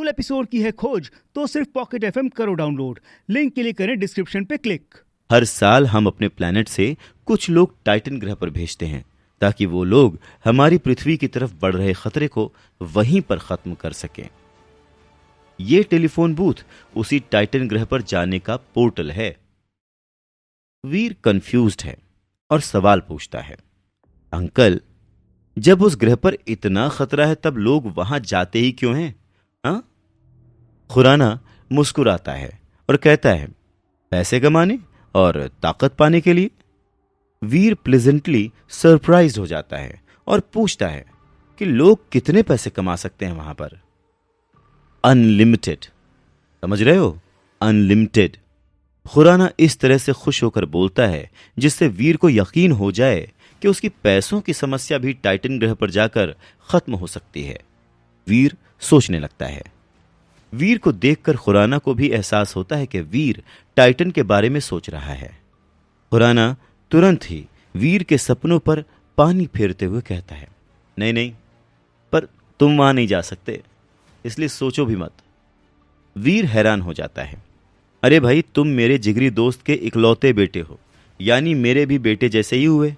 Full episode की है खोज तो सिर्फ पॉकेट एफएम करो डाउनलोड। लिंक के लिए करें डिस्क्रिप्शन पे क्लिक। हर साल हम अपने प्लैनेट से कुछ लोग टाइटन ग्रह पर भेजते हैं ताकि वो लोग हमारी पृथ्वी की तरफ बढ़ रहे खतरे को वहीं पर खत्म कर सकें। ये टेलीफोन बूथ उसी टाइटन ग्रह पर जाने का पोर्टल है। वीर कंफ्यूज्ड है और सवाल पूछता है, अंकल, जब उस ग्रह पर इतना खतरा है तब लोग वहां जाते ही क्यों हैं? हाँ? खुराना मुस्कुराता है और कहता है, पैसे कमाने और ताकत पाने के लिए। वीर प्लेजेंटली सरप्राइज हो जाता है और पूछता है कि लोग कितने पैसे कमा सकते हैं वहां पर? अनलिमिटेड, समझ रहे हो? अनलिमिटेड। खुराना इस तरह से खुश होकर बोलता है जिससे वीर को यकीन हो जाए कि उसकी पैसों की समस्या भी टाइटन ग्रह पर जाकर खत्म हो सकती है। वीर सोचने लगता है। वीर को देखकर खुराना को भी एहसास होता है कि वीर टाइटन के बारे में सोच रहा है। खुराना तुरंत ही वीर के सपनों पर पानी फेरते हुए कहता है, नहीं नहीं, पर तुम वहां नहीं जा सकते, इसलिए सोचो भी मत। वीर हैरान हो जाता है, अरे भाई, तुम मेरे जिगरी दोस्त के इकलौते बेटे हो, यानी मेरे भी बेटे जैसे ही हुए।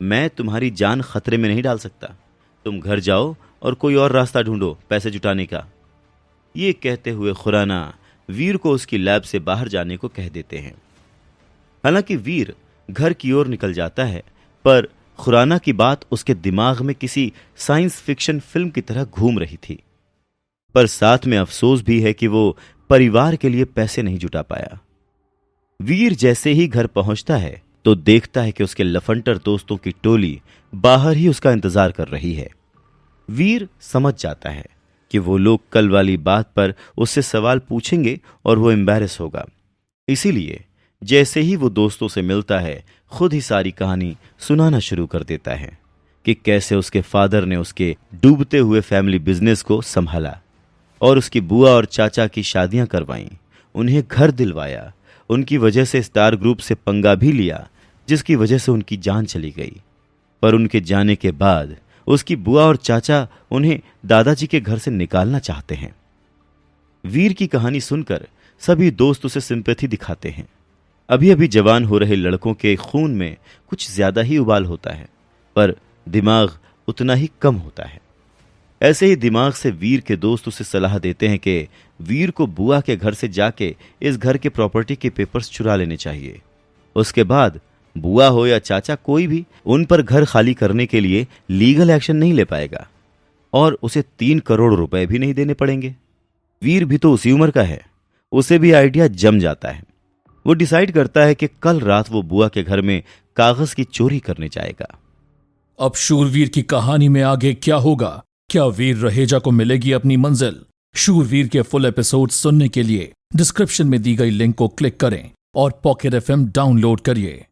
मैं तुम्हारी जान खतरे में नहीं डाल सकता। तुम घर जाओ और कोई और रास्ता ढूंढो पैसे जुटाने का। ये कहते हुए खुराना वीर को उसकी लैब से बाहर जाने को कह देते हैं। हालांकि वीर घर की ओर निकल जाता है, पर खुराना की बात उसके दिमाग में किसी साइंस फिक्शन फिल्म की तरह घूम रही थी। पर साथ में अफसोस भी है कि वो परिवार के लिए पैसे नहीं जुटा पाया। वीर जैसे ही घर पहुंचता है तो देखता है कि उसके लफंटर दोस्तों की टोली बाहर ही उसका इंतजार कर रही है। वीर समझ जाता है कि वो लोग कल वाली बात पर उससे सवाल पूछेंगे और वो एम्बैरेस होगा। इसीलिए जैसे ही वो दोस्तों से मिलता है, खुद ही सारी कहानी सुनाना शुरू कर देता है कि कैसे उसके फादर ने उसके डूबते हुए फैमिली बिजनेस को संभाला और उसकी बुआ और चाचा की शादियां करवाईं, उन्हें घर दिलवाया, उनकी वजह से स्टार ग्रुप से पंगा भी लिया जिसकी वजह से उनकी जान चली गई। पर उनके जाने के बाद उसकी बुआ और चाचा उन्हें दादाजी के घर से निकालना चाहते हैं। वीर की कहानी सुनकर सभी दोस्त उसे सिंपैथी दिखाते हैं। अभी अभी जवान हो रहे लड़कों के खून में कुछ ज्यादा ही उबाल होता है, पर दिमाग उतना ही कम होता है। ऐसे ही दिमाग से वीर के दोस्त उसे सलाह देते हैं कि वीर को बुआ के घर से जाके इस घर के प्रॉपर्टी के पेपर्स चुरा लेने चाहिए। उसके बाद बुआ हो या चाचा, कोई भी उन पर घर खाली करने के लिए लीगल एक्शन नहीं ले पाएगा और उसे 3 करोड़ रुपए भी नहीं देने पड़ेंगे। वीर भी तो उसी उम्र का है, उसे भी आइडिया जम जाता है। वो डिसाइड करता है कि कल रात वो बुआ के घर में कागज की चोरी करने जाएगा। अब शूरवीर की कहानी में आगे क्या होगा? क्या वीर रहेजा को मिलेगी अपनी मंजिल? शूरवीर के फुल एपिसोड सुनने के लिए डिस्क्रिप्शन में दी गई लिंक को क्लिक करें और पॉकेट एफएम डाउनलोड करिए।